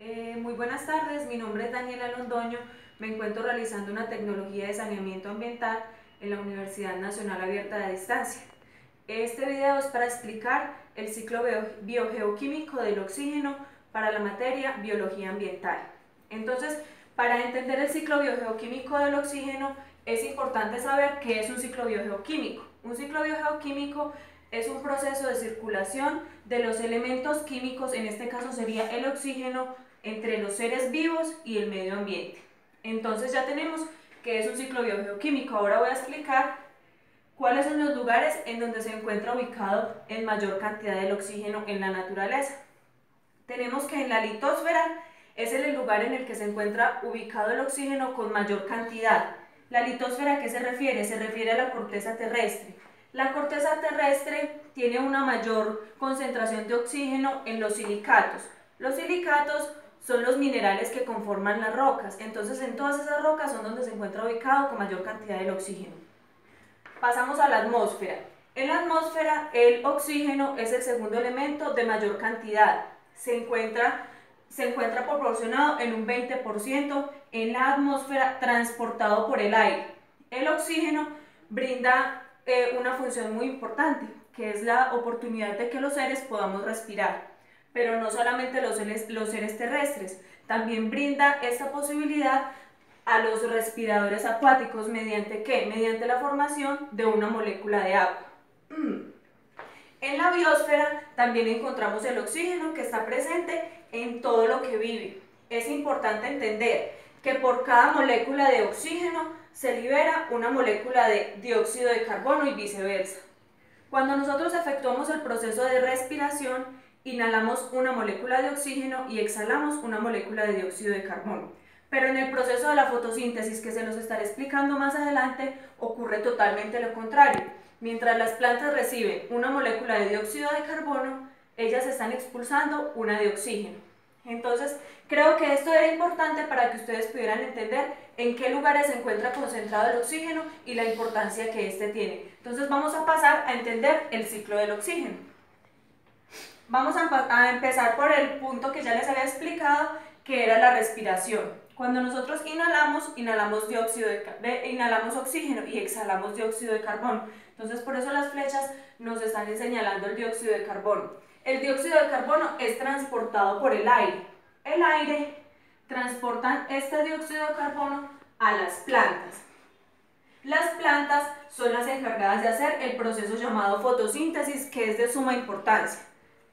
Muy buenas tardes, mi nombre es Daniela Londoño, me encuentro realizando una tecnología de saneamiento ambiental en la Universidad Nacional Abierta de Distancia. Este video es para explicar el ciclo biogeoquímico del oxígeno para la materia biología ambiental. Entonces, para entender el ciclo biogeoquímico del oxígeno es importante saber qué es un ciclo biogeoquímico. Un ciclo biogeoquímico es un proceso de circulación de los elementos químicos, en este caso sería el oxígeno, entre los seres vivos y el medio ambiente. Entonces ya tenemos que es un ciclo biogeoquímico. Ahora voy a explicar cuáles son los lugares en donde se encuentra ubicado en mayor cantidad del oxígeno en la naturaleza. Tenemos que en la litosfera es el lugar en el que se encuentra ubicado el oxígeno con mayor cantidad. ¿La litosfera a qué se refiere? Se refiere a la corteza terrestre. La corteza terrestre tiene una mayor concentración de oxígeno en los silicatos. Los silicatos son los minerales que conforman las rocas, entonces en todas esas rocas son donde se encuentra ubicado con mayor cantidad del oxígeno. Pasamos a la atmósfera. En la atmósfera el oxígeno es el segundo elemento de mayor cantidad. Se encuentra proporcionado en un 20% en la atmósfera, transportado por el aire. El oxígeno brinda una función muy importante, que es la oportunidad de que los seres podamos respirar. Pero no solamente los seres terrestres, también brinda esta posibilidad a los respiradores acuáticos. ¿Mediante qué? Mediante la formación de una molécula de agua. En la biosfera también encontramos el oxígeno, que está presente en todo lo que vive. Es importante entender que por cada molécula de oxígeno se libera una molécula de dióxido de carbono y viceversa. Cuando nosotros efectuamos el proceso de respiración, inhalamos una molécula de oxígeno y exhalamos una molécula de dióxido de carbono. Pero en el proceso de la fotosíntesis, que se nos estará explicando más adelante, ocurre totalmente lo contrario. Mientras las plantas reciben una molécula de dióxido de carbono, ellas están expulsando una de oxígeno. Entonces, creo que esto era importante para que ustedes pudieran entender en qué lugares se encuentra concentrado el oxígeno y la importancia que este tiene. Entonces, vamos a pasar a entender el ciclo del oxígeno. Vamos a empezar por el punto que ya les había explicado, que era la respiración. Cuando nosotros inhalamos oxígeno y exhalamos dióxido de carbono. Entonces, por eso las flechas nos están señalando el dióxido de carbono. El dióxido de carbono es transportado por el aire. El aire transporta este dióxido de carbono a las plantas. Las plantas son las encargadas de hacer el proceso llamado fotosíntesis, que es de suma importancia.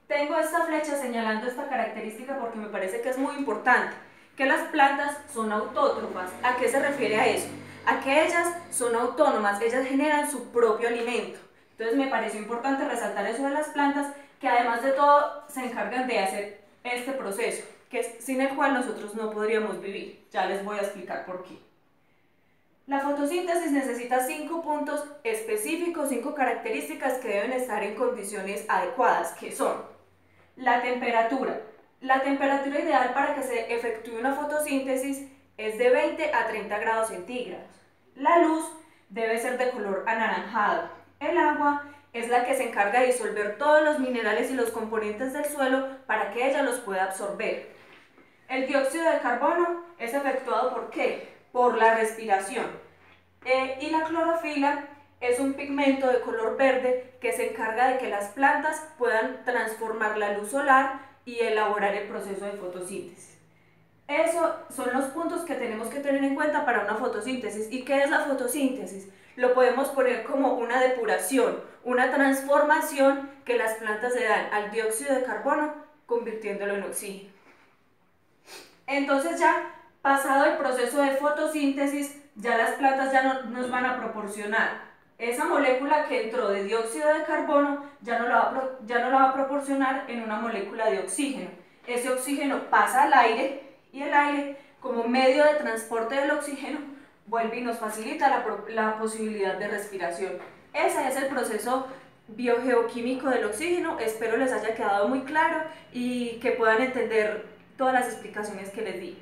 Tengo esta flecha señalando esta característica porque me parece que es muy importante, que las plantas son autótrofas. ¿A qué se refiere a eso? A que ellas son autónomas, ellas generan su propio alimento. Entonces me pareció importante resaltar eso de las plantas, que además de todo se encargan de hacer este proceso, que es sin el cual nosotros no podríamos vivir. Ya les voy a explicar por qué. La fotosíntesis necesita 5 puntos específicos, 5 características que deben estar en condiciones adecuadas, que son la temperatura. La temperatura ideal para que se efectúe una fotosíntesis es de 20 a 30 grados centígrados. La luz debe ser de color anaranjado. El agua es la que se encarga de disolver todos los minerales y los componentes del suelo para que ella los pueda absorber. El dióxido de carbono es efectuado ¿por qué? Por la respiración. Y la clorofila es un pigmento de color verde que se encarga de que las plantas puedan transformar la luz solar y elaborar el proceso de fotosíntesis. Esos son los puntos que tenemos que tener en cuenta para una fotosíntesis. ¿Y qué es la fotosíntesis? Lo podemos poner como una depuración, una transformación que las plantas le dan al dióxido de carbono, convirtiéndolo en oxígeno. Entonces ya pasado el proceso de fotosíntesis, ya las plantas ya no nos van a proporcionar esa molécula que entró de dióxido de carbono, ya no la va a proporcionar en una molécula de oxígeno. Ese oxígeno pasa al aire y el aire, como medio de transporte del oxígeno, vuelve y nos facilita la posibilidad de respiración. Ese es el proceso biogeoquímico del oxígeno. Espero les haya quedado muy claro y que puedan entender todas las explicaciones que les di.